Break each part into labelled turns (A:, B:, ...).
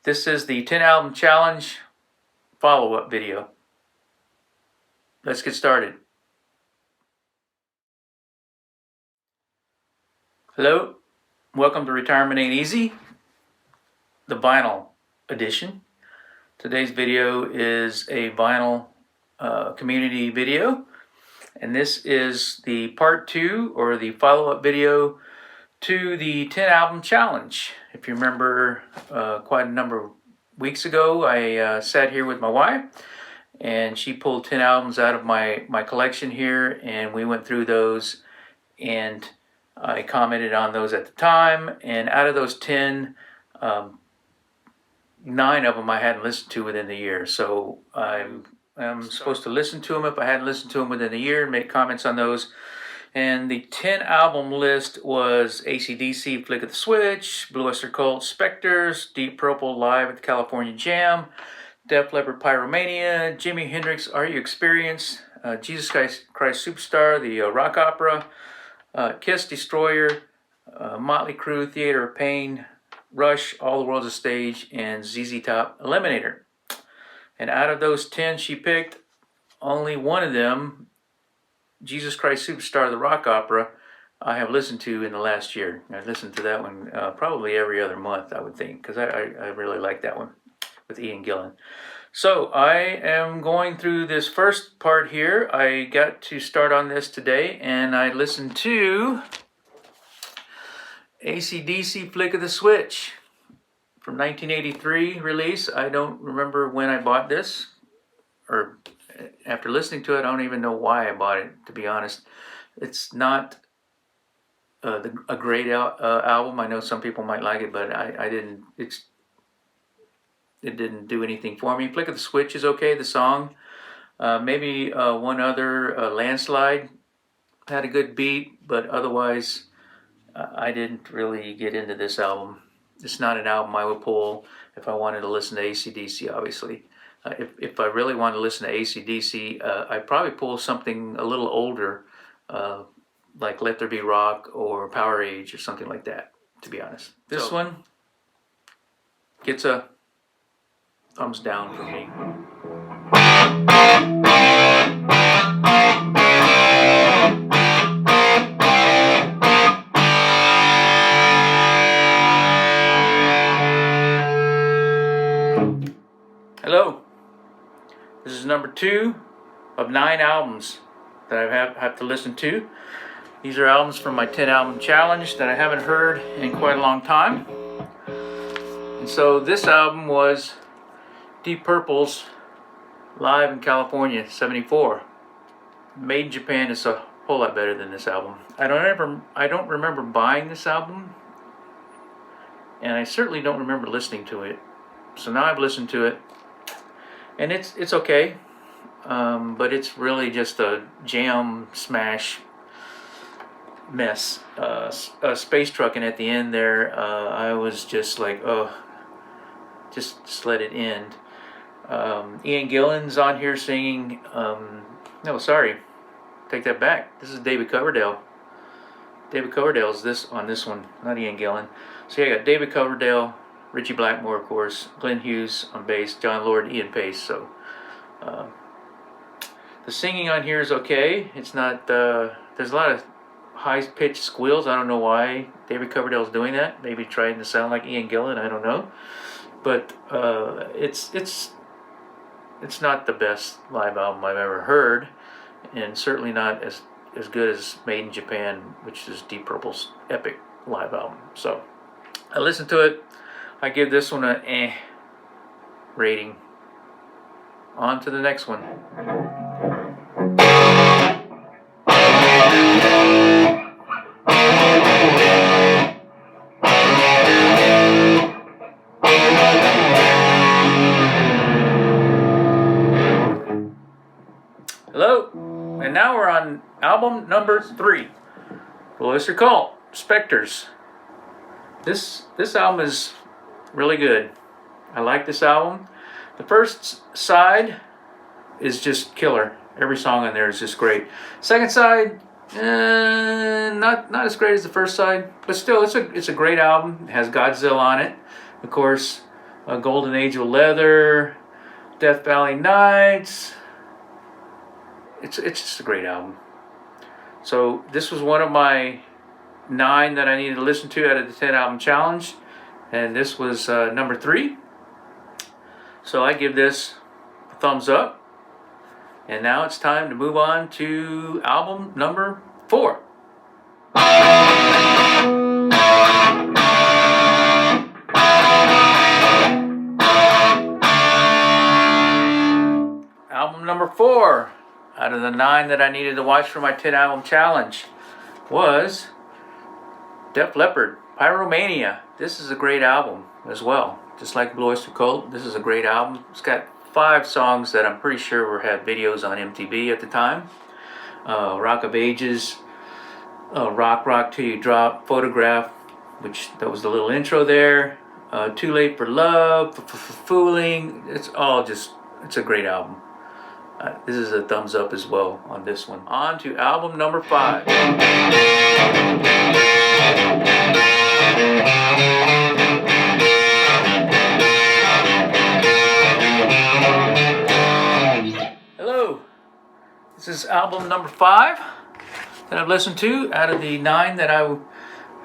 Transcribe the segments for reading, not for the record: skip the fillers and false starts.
A: This is the 10 album challenge follow-up video. Let's get started. Hello, welcome to Retirement Ain't Easy, the vinyl edition. Today's video is a vinyl community video, and this is the part 2 or the follow-up video to the 10 album challenge. If you remember, quite a number of weeks ago, I sat here with my wife and she pulled 10 albums out of my collection here, and we went through those, and I commented on those at the time. And out of those 10, 9 of them I hadn't listened to within the year. So I'm supposed to listen to them if I hadn't listened to them within the year and make comments on those. And the 10 album list was AC/DC, Flick of the Switch, Blue Oyster Cult, Spectres, Deep Purple, Live at the California Jam, Def Leppard, Pyromania, Jimi Hendrix, Are You Experienced, Jesus Christ Superstar, the rock opera, Kiss, Destroyer, Motley Crue, Theater of Pain, Rush, All the World's a Stage, and ZZ Top, Eliminator. And out of those 10 she picked, only one of them, Jesus Christ Superstar, the rock opera, I have listened to in the last year. I've listened to that one probably every other month, I would think, because I really like that one with Ian Gillan. So I am going through this first part here. I got to start on this today, and I listened to AC/DC, Flick of the Switch from 1983 release. I don't remember when I bought this, or after listening to it, I don't even know why I bought it, to be honest. It's not a great album. I know some people might like it, but I didn't. It didn't do anything for me. Flick of the Switch is okay, the song. Maybe one other, Landslide, had a good beat, but otherwise I didn't really get into this album. It's not an album I would pull if I wanted to listen to AC/DC, obviously. If I really want to listen to AC/DC, I'd probably pull something a little older, like Let There Be Rock or Power Age or something like that, to be honest. This one gets a thumbs down from me. Hello. This is number 2 of 9 albums that I have to listen to. These are albums from my 10 album challenge that I haven't heard in quite a long time. And so this album was Deep Purple's Live in California, 74. Made in Japan is a whole lot better than this album. I don't remember buying this album, and I certainly don't remember listening to it. So now I've listened to it, and it's okay, but it's really just a jam smash mess. Space Truckin' at the end there, I was just like, oh, just let it end. Ian Gillan's on here singing. No, sorry, take that back. This is David Coverdale. David Coverdale's on this one, not Ian Gillan. So yeah, I got David Coverdale, Richie Blackmore, of course, Glenn Hughes on bass, John Lord, Ian Pace. So the singing on here is okay. It's not. There's a lot of high-pitched squeals. I don't know why David Coverdale's doing that. Maybe trying to sound like Ian Gillan. I don't know. But it's not the best live album I've ever heard, and certainly not as good as Made in Japan, which is Deep Purple's epic live album. So I listened to it. I give this one an eh rating. On to the next one. Hello, and now we're on album number 3, Blue Oyster Cult, Spectres. This album is really good. I like this album. The first side is just killer. Every song on there is just great. Second side, not as great as the first side, but still, it's a great album. It has Godzilla on it, of course. Golden Angel Leather, Death Valley Nights. It's just a great album. So this was one of my 9 that I needed to listen to out of the 10 album challenge, and this was number 3. So I give this a thumbs up. And now it's time to move on to album number 4. Album number 4 out of the 9 that I needed to watch for my 10 album challenge was Def Leppard, Pyromania. This is a great album as well. Just like Blue Oyster Cult, this is a great album. It's got 5 songs that I'm pretty sure had videos on MTV at the time. Rock of Ages, Rock Till You Drop, Photograph, which that was the little intro there. Too Late for Love, Fooling. It's a great album. This is a thumbs up as well on this one. On to album number 5. Hello. This is album number 5 that I've listened to out of the 9 that I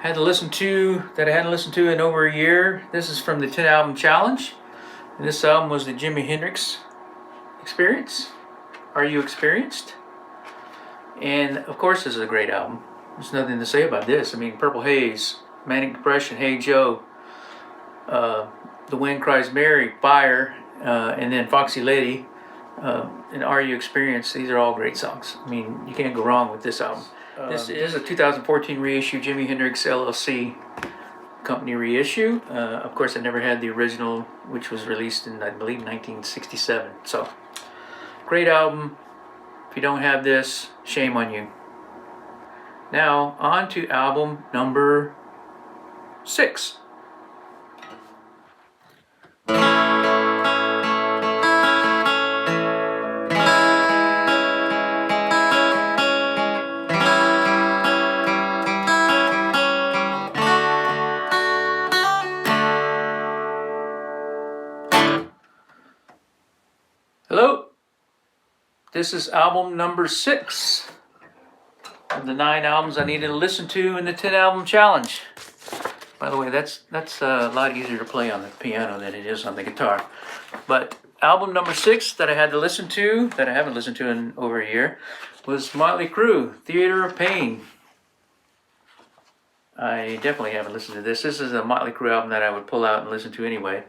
A: hadn't listened to in over a year. This is from the 10 album challenge. And this album was the Jimi Hendrix Experience. Are You Experienced? And of course this is a great album. There's nothing to say about this. I mean, Purple Haze, Manic Depression, Hey Joe, The Wind Cries Mary, Fire, and then Foxy Lady, and Are You Experienced. These are all great songs. I mean, you can't go wrong with this album. This is a 2014 reissue, Jimi Hendrix LLC company reissue. Of course, I never had the original, which was released in, I believe, 1967. So, great album. If you don't have this, shame on you. Now, on to album number 6. Hello. This is album number 6 of the 9 albums I needed to listen to in the 10 album challenge. By the way, that's a lot easier to play on the piano than it is on the guitar. But album number 6 that I had to listen to, that I haven't listened to in over a year, was Motley Crue, Theater of Pain. I definitely haven't listened to this. This is a Motley Crue album that I would pull out and listen to anyway,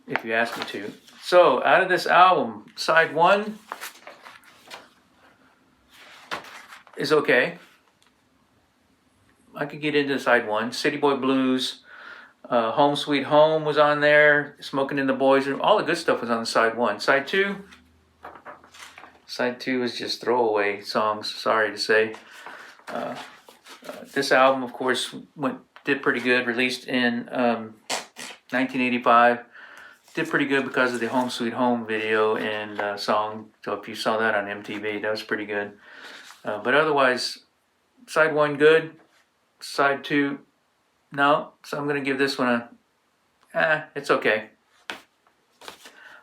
A: if you asked me to. So, out of this album, side 1 is okay. I could get into side 1. City Boy Blues, Home Sweet Home was on there, Smoking in the Boys Room, all the good stuff was on side 1. Side 2 is just throwaway songs, sorry to say. This album, of course, did pretty good, released in 1985. Did pretty good because of the Home Sweet Home video and song. So if you saw that on MTV, that was pretty good. But otherwise, side 1 good, side 2 no. So I'm going to give this one it's okay.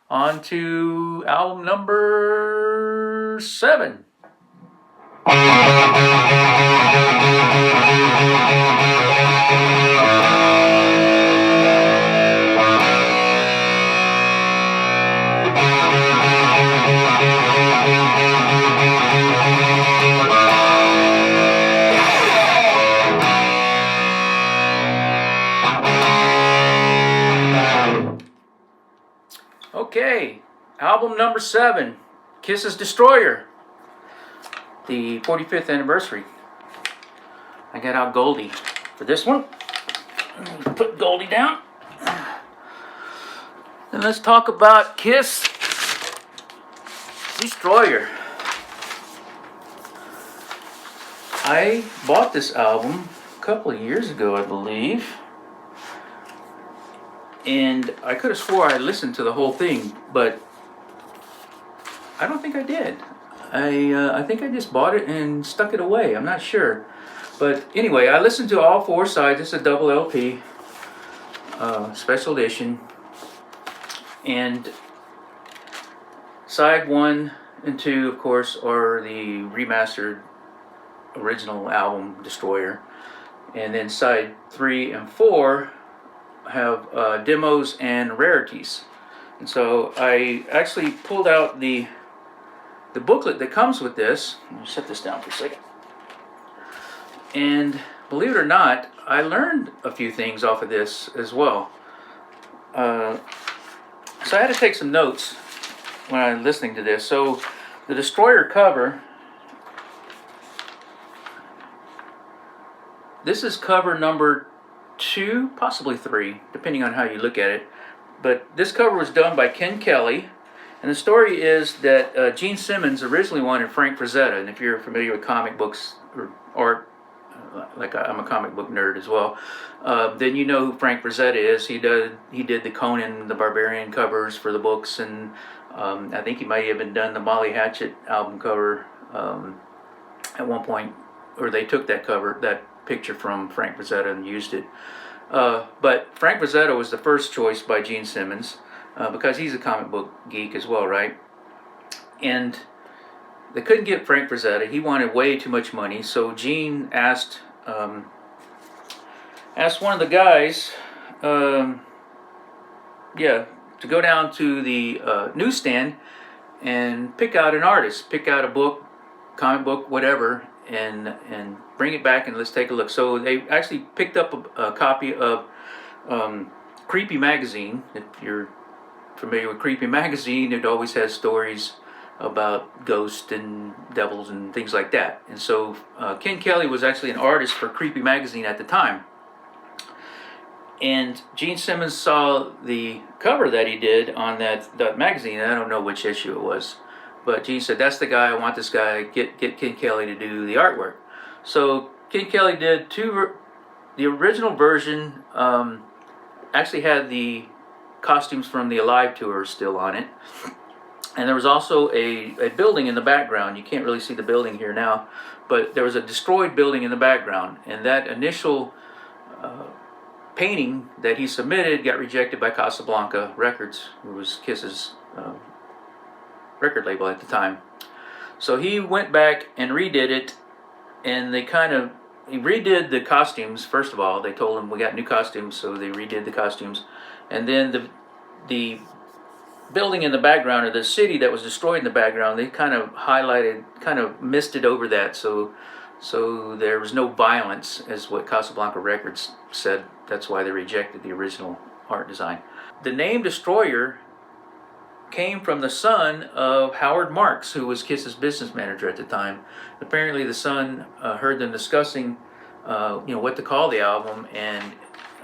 A: On to album number 7. Okay, album number 7, Kiss's Destroyer, the 45th anniversary. I got out Goldie for this one. Put Goldie down. And let's talk about Kiss Destroyer. I bought this album a couple of years ago, I believe. And I could have swore I listened to the whole thing, but I don't think I did. I think I just bought it and stuck it away. I'm not sure. But anyway, I listened to all 4 sides. It's a double LP. special edition, and side 1 and 2, of course, are the remastered original album Destroyer, and then side 3 and 4 have demos and rarities. And so I actually pulled out the booklet that comes with this. Let me set this down for a second. And believe it or not, I learned a few things off of this as well. So I had to take some notes when I was listening to this. So the Destroyer cover, this is cover number 2, possibly 3, depending on how you look at it. But this cover was done by Ken Kelly, and the story is that Gene Simmons originally wanted Frank Frazetta, and if you're familiar with comic books or art, like I'm a comic book nerd as well, then you know who Frank Frazetta is. He did the Conan the Barbarian covers for the books, and I think he might have even done the Molly Hatchet album cover at one point, or they took that picture from Frank Frazetta and used it. But Frank Frazetta was the first choice by Gene Simmons because he's a comic book geek as well, right? And they couldn't get Frank Frazetta. He wanted way too much money, so Gene asked one of the guys, to go down to the newsstand and pick out an artist, pick out a book, comic book, whatever, and bring it back and let's take a look. So they actually picked up a copy of Creepy Magazine. If you're familiar with Creepy Magazine, it always has stories about ghosts and devils and things like that. And so Ken Kelly was actually an artist for Creepy Magazine at the time. And Gene Simmons saw the cover that he did on that magazine. I don't know which issue it was, but Gene said, "That's the guy. I want this guy. Get Ken Kelly to do the artwork." So Ken Kelly did the original version. Actually had the costumes from the Alive tour still on it, and there was also a building in the background. You can't really see the building here now, but there was a destroyed building in the background, and that initial painting that he submitted got rejected by Casablanca Records, who was Kiss's record label at the time. So he went back and redid it, and he redid the costumes. First of all, they told him we got new costumes, so they redid the costumes, and then the building in the background, or the city that was destroyed in the background, they kind of highlighted, kind of misted over that, so there was no violence, as what Casablanca Records said. That's why they rejected the original art design. The name Destroyer came from the son of Howard Marks, who was Kiss's business manager at the time. Apparently the son heard them discussing what to call the album, and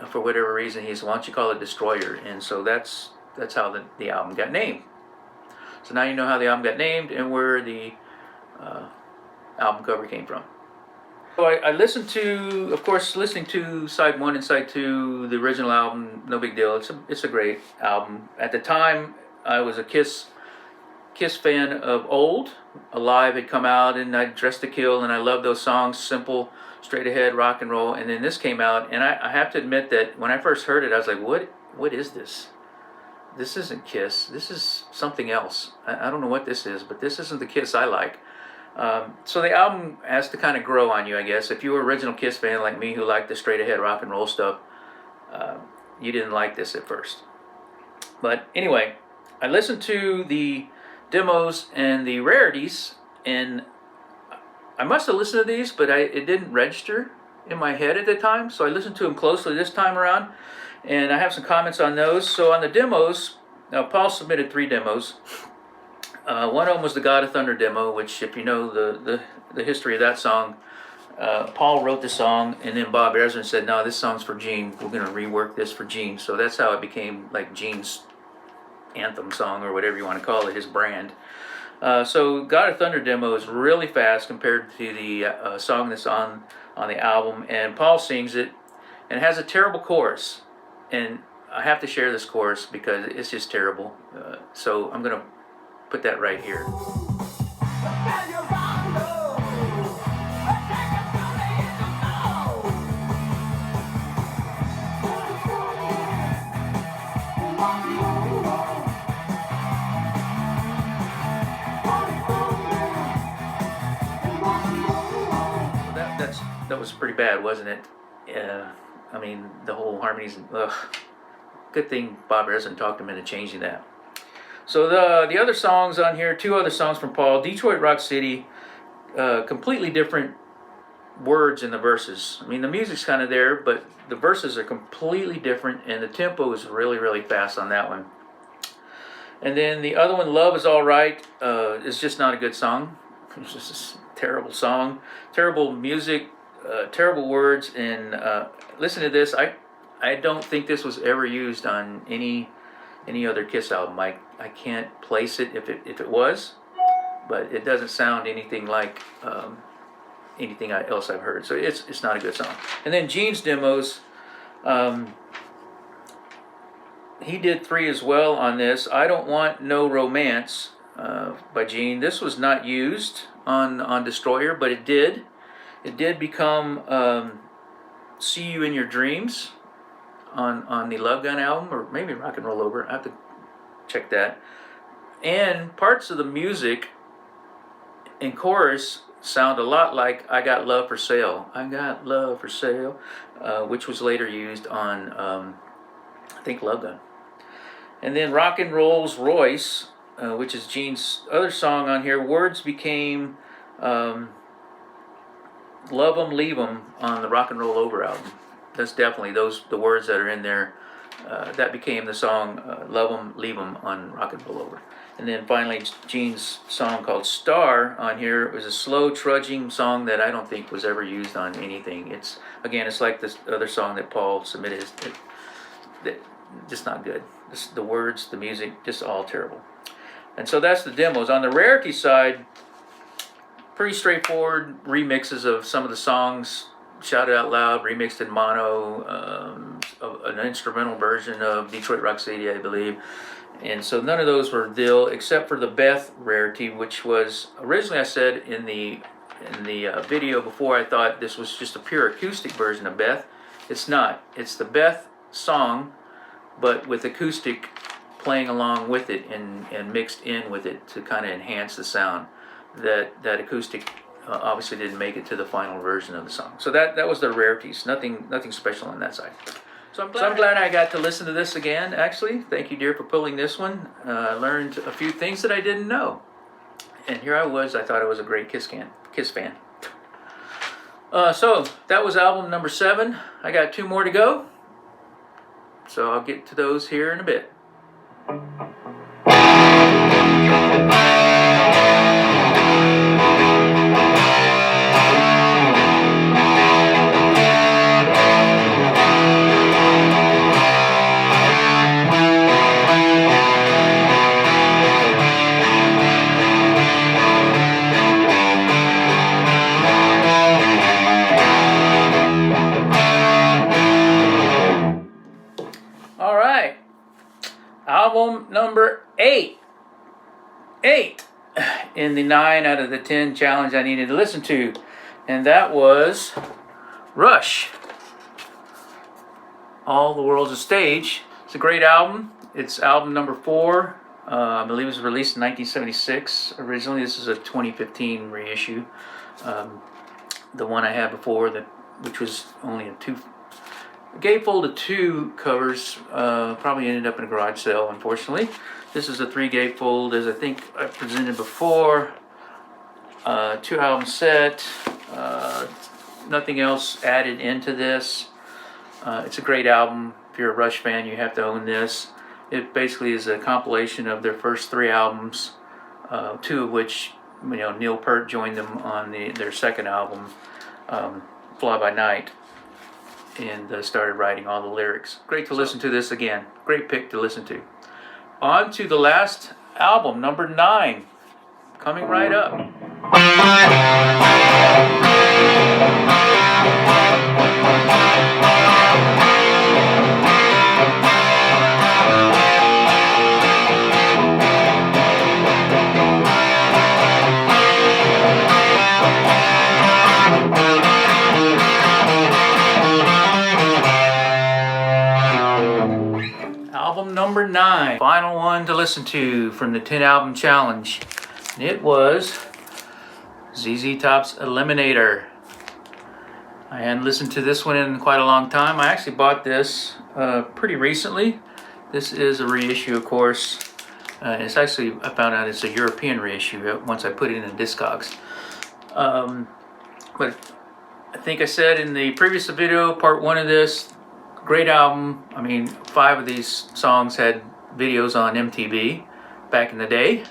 A: for whatever reason he said, "Why don't you call it Destroyer?" And so that's how the album got named. So now you know how the album got named and where the album cover came from. So I listened to, of course, listening to side 1 and side 2, the original album, no big deal. It's a great album. At the time, I was a Kiss fan of old. Alive had come out, and I Dressed to Kill, and I loved those songs, simple, straight ahead rock and roll. And then this came out, and I have to admit that when I first heard it, I was like, what is this? This isn't Kiss. This is something else. I don't know what this is, but this isn't the Kiss I like. So the album has to kind of grow on you, I guess. If you were an original Kiss fan like me, who liked the straight ahead rock and roll stuff, you didn't like this at first. But anyway, I listened to the demos and the rarities, and I must have listened to these, but it didn't register in my head at the time, so I listened to them closely this time around, and I have some comments on those. So on the demos, Paul submitted 3 demos. One of them was the God of Thunder demo, which, if you know the history of that song, Paul wrote the song, and then Bob Ezrin said, "No, this song's for Gene. We're going to rework this for Gene." So that's how it became like Gene's anthem song, or whatever you want to call it, his brand. So God of Thunder demo is really fast compared to the song that's on the album, and Paul sings it, and it has a terrible chorus, and I have to share this chorus because it's just terrible. So I'm going to put that right here. that was pretty bad, wasn't it? I mean, the whole harmonies. Ugh. Good thing Bob Harrison talked him into changing that. So the other songs on here, 2 other songs from Paul, Detroit Rock City, completely different words in the verses. I mean, the music's kind of there, but the verses are completely different, and the tempo is really, really fast on that one. And then the other one, Love Is All Right, is just not a good song. It's just a terrible song, terrible music, terrible words, and listen to this. I don't think this was ever used on any other Kiss album. I can't place it if it was, but it doesn't sound anything like anything else I've heard. So it's not a good song. And then Gene's demos, he did 3 as well on this. I Don't Want No Romance by Gene. This was not used on Destroyer, but it did. It did become See You in Your Dreams on the Love Gun album, or maybe Rock and Roll Over. I have to check that. And parts of the music in chorus sound a lot like I Got Love for Sale. I Got Love for Sale, which was later used on, I think, Love Gun. And then Rock and Rolls Royce, which is Gene's other song on here, words became Love 'Em, Leave 'Em on the Rock and Roll Over album. That's definitely the words that are in there. That became the song Love 'Em, Leave 'Em on Rock and Roll Over. And then finally, Gene's song called Star on here. It was a slow, trudging song that I don't think was ever used on anything. It's like this other song that Paul submitted. That just not good. The words, the music, just all terrible. And so that's the demos. On the rarity side, pretty straightforward remixes of some of the songs. Shout It Out Loud, remixed in mono, an instrumental version of Detroit Rock City, I believe. And so none of those were Dill, except for the Beth rarity, which was originally, I said in the video before, I thought this was just a pure acoustic version of Beth. It's not. It's the Beth song, but with acoustic playing along with it and mixed in with it to kind of enhance the sound. That acoustic obviously didn't make it to the final version of the song. So that was the rarities. Nothing special on that side. So I'm glad I got to listen to this again, actually. Thank you, dear, for pulling this one. I learned a few things that I didn't know. And here I was. I thought I was a great Kiss fan. So that was album number 7. I got 2 more to go. So I'll get to those here in a bit. Album number 8 in the 9 out of the 10 challenge I needed to listen to, and that was Rush, All the World's a Stage. It's a great album. It's album number 4. I believe it was released in 1976 originally. This is a 2015 reissue. The one I had before, which was only a gatefold of 2 covers, probably ended up in a garage sale, unfortunately. This is a 3 gatefold, as I think I presented before. 2 album set, nothing else added into this. It's a great album. If you're a Rush fan, you have to own this. It basically is a compilation of their first 3 albums, 2 of which, Neil Peart joined them on their second album, Fly By Night, and started writing all the lyrics. Great to listen to this again. Great pick to listen to. On to the last album, number 9, coming right up. Number 9, final one to listen to from the 10 album challenge, and it was ZZ Top's Eliminator. I hadn't listened to this one in quite a long time. I actually bought this pretty recently. This is a reissue, of course. It's actually, I found out it's a European reissue once I put it in Discogs. But I think I said in the previous video, part 1 of this, great album. I mean, 5 of these songs had videos on MTV back in the day.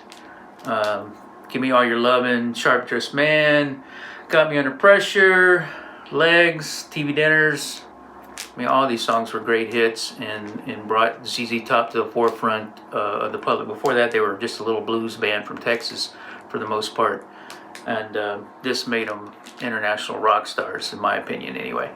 A: Give Me All Your Lovin', Sharp Dressed Man, Got Me Under Pressure, Legs, TV Dinners. I mean, all these songs were great hits and brought ZZ Top to the forefront of the public. Before that, they were just a little blues band from Texas for the most part. And this made them international rock stars, in my opinion, anyway.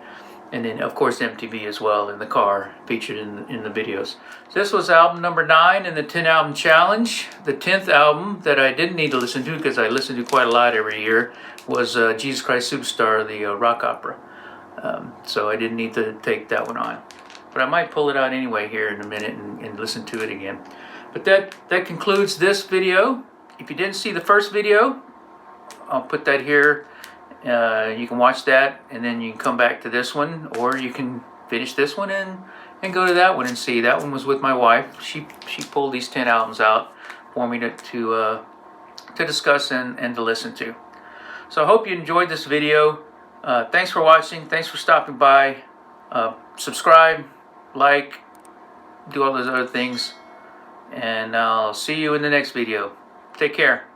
A: And then, of course, MTV as well in the car, featured in the videos. So this was album number 9 in the 10 album challenge. The 10th album that I didn't need to listen to, because I listen to quite a lot every year, was Jesus Christ Superstar, the rock opera. So I didn't need to take that one on. But I might pull it out anyway here in a minute and listen to it again. But that concludes this video. If you didn't see the first video, I'll put that here. You can watch that, and then you can come back to this one, or you can finish this one and go to that one and see. That one was with my wife. She pulled these 10 albums out for me to discuss and to listen to. So I hope you enjoyed this video. Thanks for watching. Thanks for stopping by. Subscribe, like, do all those other things, and I'll see you in the next video. Take care.